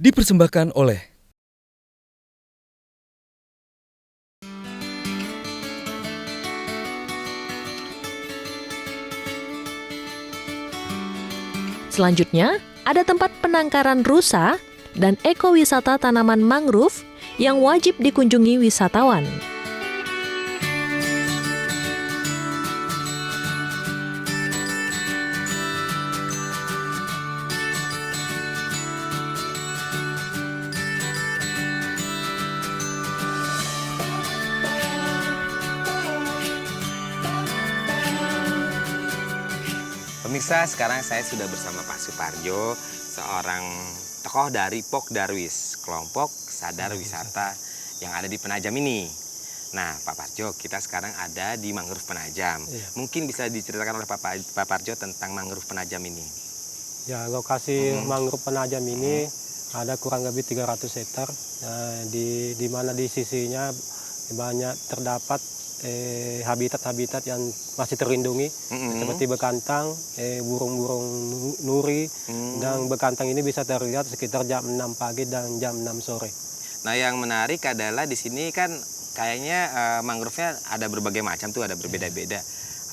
dipersembahkan oleh Selanjutnya, ada tempat penangkaran rusa dan ekowisata tanaman mangrove yang wajib dikunjungi wisatawan. Pemirsa, sekarang saya sudah bersama Pak Suparjo, seorang tokoh dari Pok Darwis, kelompok sadar wisata yang ada di Penajam ini. Nah, Pak Parjo, kita sekarang ada di Mangrove Penajam. Mungkin bisa diceritakan oleh Pak Parjo tentang Mangrove Penajam ini. Ya, lokasi Mangrove Penajam ini ada kurang lebih 300 hektar, di mana di sisinya banyak terdapat habitat-habitat yang masih terlindungi, seperti bekantang, burung-burung nuri, dan bekantang ini bisa terlihat sekitar jam 6 pagi dan jam 6 sore. Nah, yang menarik adalah di sini kan kayaknya mangrove-nya ada berbagai macam tuh, ada berbeda-beda.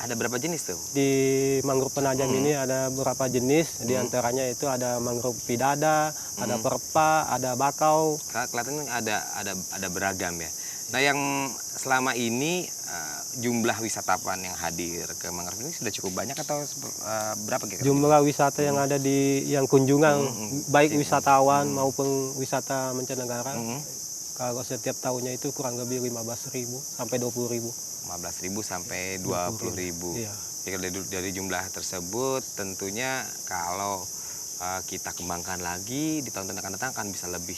Ada berapa jenis tuh? Di Mangrove Penajam ini ada beberapa jenis, di antaranya itu ada mangrove pidada, ada perpa, ada bakau. Kelihatannya ada beragam ya. Nah, yang selama ini jumlah wisatawan yang hadir ke mangrove ini sudah cukup banyak atau berapa kira-kira? Jumlah wisata yang ada di yang kunjungan, baik wisatawan maupun wisata mancanegara, kalau setiap tahunnya itu kurang lebih 15.000 sampai 20.000. 15.000 sampai 20.000. Iya. Jadi dari jumlah tersebut tentunya kalau kita kembangkan lagi di tahun-tahun akan datang akan bisa lebih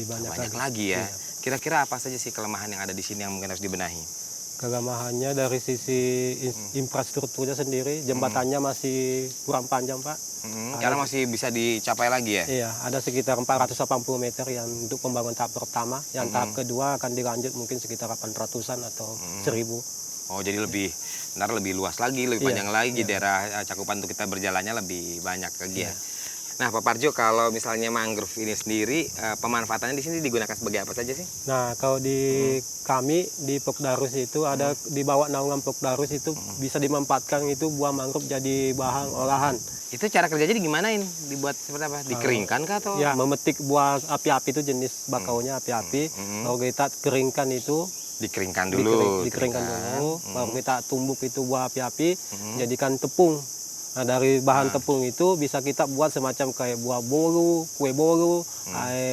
banyak lagi ya. Iya. Kira-kira apa saja sih kelemahan yang ada di sini yang mungkin harus dibenahi? Kelemahannya dari sisi infrastrukturnya sendiri, jembatannya masih kurang panjang, Pak. Karena masih bisa dicapai lagi ya? Iya, ada sekitar 480 meter yang untuk pembangunan tahap pertama. Yang tahap kedua akan dilanjut mungkin sekitar 800-an atau 1.000. Oh, jadi lebih luas lagi, lebih panjang lagi, daerah cakupan untuk kita berjalannya lebih banyak lagi ya. Nah, Pak Parjo, kalau misalnya mangrove ini sendiri, pemanfaatannya di sini digunakan sebagai apa saja sih? Nah, kalau di kami di Pok Darwis itu ada di bawah naungan Pok Darwis itu bisa dimanfaatkan itu buah mangrove jadi bahan olahan. Itu cara kerjanya gimana ini? Dibuat seperti apa? Dikeringkan kah atau? Ya, memetik buah api-api itu jenis bakaunya api-api. Kalau kita keringkan itu Dikeringkan dulu. dikeringkan dulu, baru kita tumbuk itu buah api-api, jadikan tepung. Nah, dari bahan tepung itu bisa kita buat semacam kayak buah bolu, kue bolu,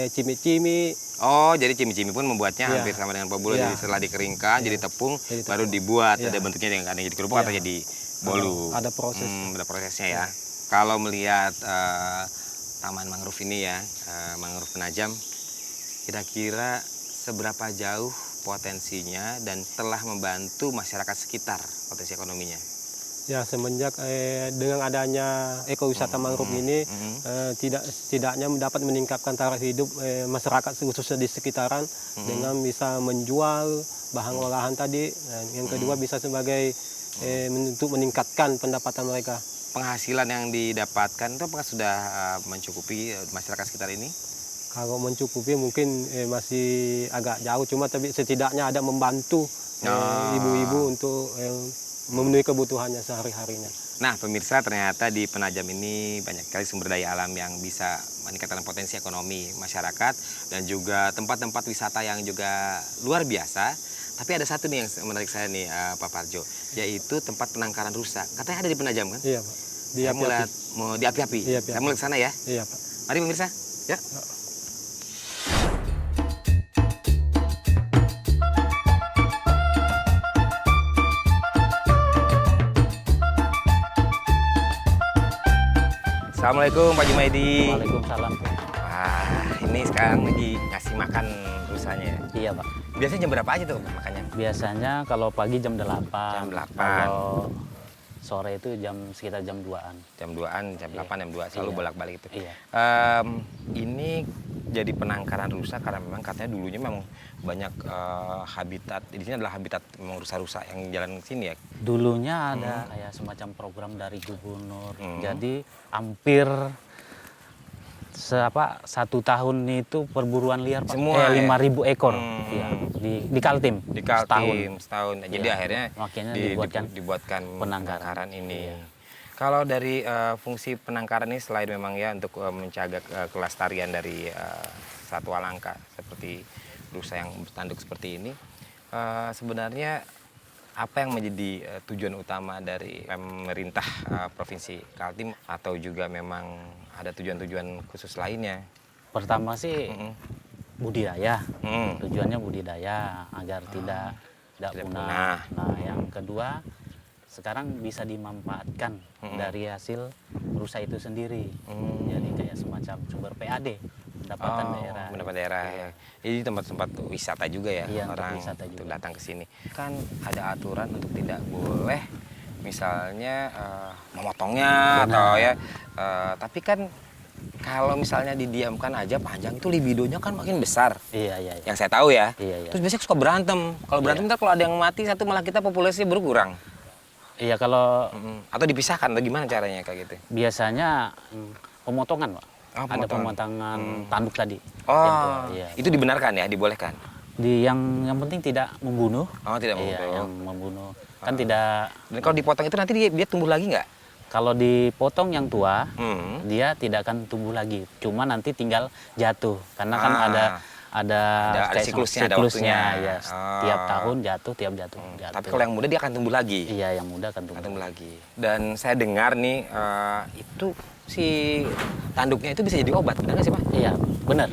cimi-cimi. Oh, jadi cimi-cimi pun membuatnya hampir sama dengan kue bolu. Jadi setelah dikeringkan jadi tepung, baru dibuat. Ada bentuknya yang ada jadi kerupuk atau jadi bolu. Ada proses. Ada prosesnya ya. Kalau melihat taman mangrove ini ya, Mangrove Penajam, kira-kira seberapa jauh potensinya dan telah membantu masyarakat sekitar potensi ekonominya? Ya, semenjak dengan adanya ekowisata mangrove ini setidaknya dapat meningkatkan taraf hidup masyarakat khususnya di sekitaran dengan bisa menjual bahan olahan tadi. Yang kedua bisa sebagai untuk meningkatkan pendapatan mereka. Penghasilan yang didapatkan itu apakah sudah mencukupi masyarakat sekitar ini? Kalau mencukupi mungkin masih agak jauh, cuma tapi setidaknya ada membantu ibu-ibu untuk memenuhi kebutuhannya sehari-harinya. Nah, pemirsa, ternyata di Penajam ini banyak sekali sumber daya alam yang bisa meningkatkan potensi ekonomi masyarakat dan juga tempat-tempat wisata yang juga luar biasa. Tapi ada satu nih yang menarik saya nih, Pak Parjo, yaitu tempat penangkaran rusa. Katanya ada di Penajam kan? Iya, Pak. Di Saya mau di api-api. Iya, Saya mulai ke sana ya. Iya, Pak. Mari pemirsa. Ya. Assalamualaikum Pak Jumaidi. Waalaikumsalam. Wah, ini sekarang lagi ngasih makan rusanya ya? Iya, Pak. Biasanya jam berapa aja tuh makannya? Biasanya kalau pagi jam 8. Jam 8. Kalau sore itu sekitar jam 2-an. Jam 2-an, jam 8, jam 2, selalu bolak-balik itu. Iya. Ini jadi penangkaran rusa karena memang katanya dulunya memang banyak habitat. Di sini adalah habitat memang rusa-rusa yang jalan ke sini ya? Dulunya ada kayak semacam program dari gubernur. Jadi hampir Satu tahun itu perburuan liar Pak. Semua, 5.000 ekor. Iya, di Kaltim. Di Kaltim setahun. Jadi Iya. akhirnya Makanya dibuatkan penangkaran. penangkaran ini. Iya. Kalau dari fungsi penangkaran ini selain memang ya untuk menjaga kelestarian dari satwa langka seperti rusa yang bertanduk seperti ini, sebenarnya apa yang menjadi tujuan utama dari pemerintah Provinsi Kaltim atau juga memang ada tujuan-tujuan khusus lainnya? Pertama sih budidaya. Mm. Tujuannya budidaya agar tidak tidak punah. punah. Nah, yang kedua sekarang bisa dimanfaatkan dari hasil rusa itu sendiri. Jadi kayak semacam sumber PAD, pendapatan daerah. Pendapat daerah ya. Jadi tempat-tempat wisata juga ya, Iya, orang wisata untuk juga. datang ke sini. Kan ada aturan untuk tidak boleh misalnya memotongnya atau ya. Tapi kan kalau misalnya didiamkan aja panjang itu libidonya kan makin besar. Iya. Yang saya tahu ya. Iya. Terus biasanya suka berantem. Kalau berantem ntar kalau ada yang mati satu malah kita populasi berkurang. Iya, kalau Atau dipisahkan atau gimana caranya kayak gitu? biasanya pemotongan, Pak. Oh, Ada pemotongan tanduk tadi. Oh, Yang tua, iya. itu dibenarkan ya, dibolehkan? Yang penting tidak membunuh. Oh, tidak Iya, membunuh. yang membunuh. Kan tidak. Dan kalau dipotong itu nanti dia tumbuh lagi nggak? Kalau dipotong yang tua, Hmm. dia tidak akan tumbuh lagi. Cuma nanti tinggal jatuh. Karena kan ada kayak siklusnya, ada waktunya. ya. Oh. Tiap tahun jatuh. Tapi kalau yang muda dia akan tumbuh lagi. Iya, yang muda akan Akan tumbuh. tumbuh lagi. Dan saya dengar nih itu si tanduknya itu bisa jadi obat, benar nggak sih Pak? Iya, benar.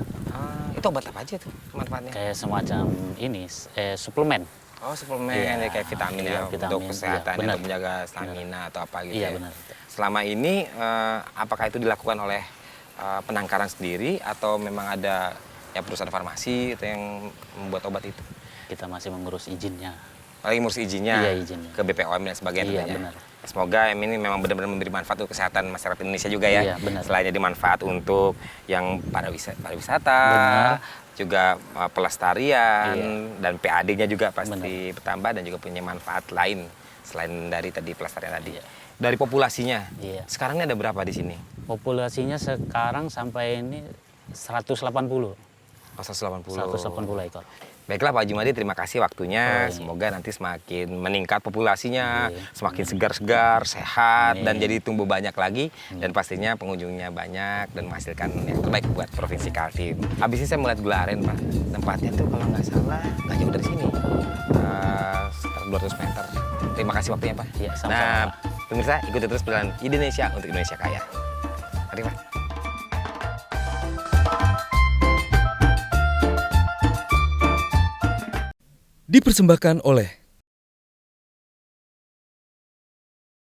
Itu obat apa aja tuh manfaatnya? Kayak semacam ini suplemen. Oh, suplemen Iya. ya, kayak vitamin Iya, ya vitamin. untuk kesehatan, Iya, benar. untuk menjaga stamina atau apa gitu Iya, ya. benar. Selama ini apakah itu dilakukan oleh penangkaran sendiri atau memang ada ya perusahaan farmasi atau yang membuat obat itu? Kita masih mengurus izinnya. Lagi ngurus izinnya, Iya, izinnya. ke BPOM dan sebagainya Iya, tentunya. benar. Semoga ini memang benar-benar memberi manfaat untuk kesehatan masyarakat Indonesia juga ya. Iya, benar. Selain jadi manfaat untuk yang pariwisata, Benar. juga pelestarian Iya. dan PAD-nya juga pasti bertambah dan juga punya manfaat lain selain dari tadi pelestarian tadi. Iya. Dari populasinya, Iya. sekarang ini ada berapa di sini? Populasinya sekarang sampai ini 180. Oh, 180. 180 ekor. Baiklah Pak Jumadi, terima kasih waktunya. Oh, iya. Semoga nanti semakin meningkat populasinya, Iya. semakin segar-segar, sehat, Amin. dan jadi tumbuh banyak lagi. Dan pastinya pengunjungnya banyak dan menghasilkan yang terbaik buat Provinsi Kaltim. Habis ini saya melihat Gelaren Pak. Tempatnya tuh kalau nggak salah nggak jauh dari sini, sekitar 200 meter. Terima kasih waktunya Pak. Iya, sama-sama, Nah, Pak. pemirsa ikuti terus perjalanan Indonesia untuk Indonesia Kaya. Mari Pak. Dipersembahkan oleh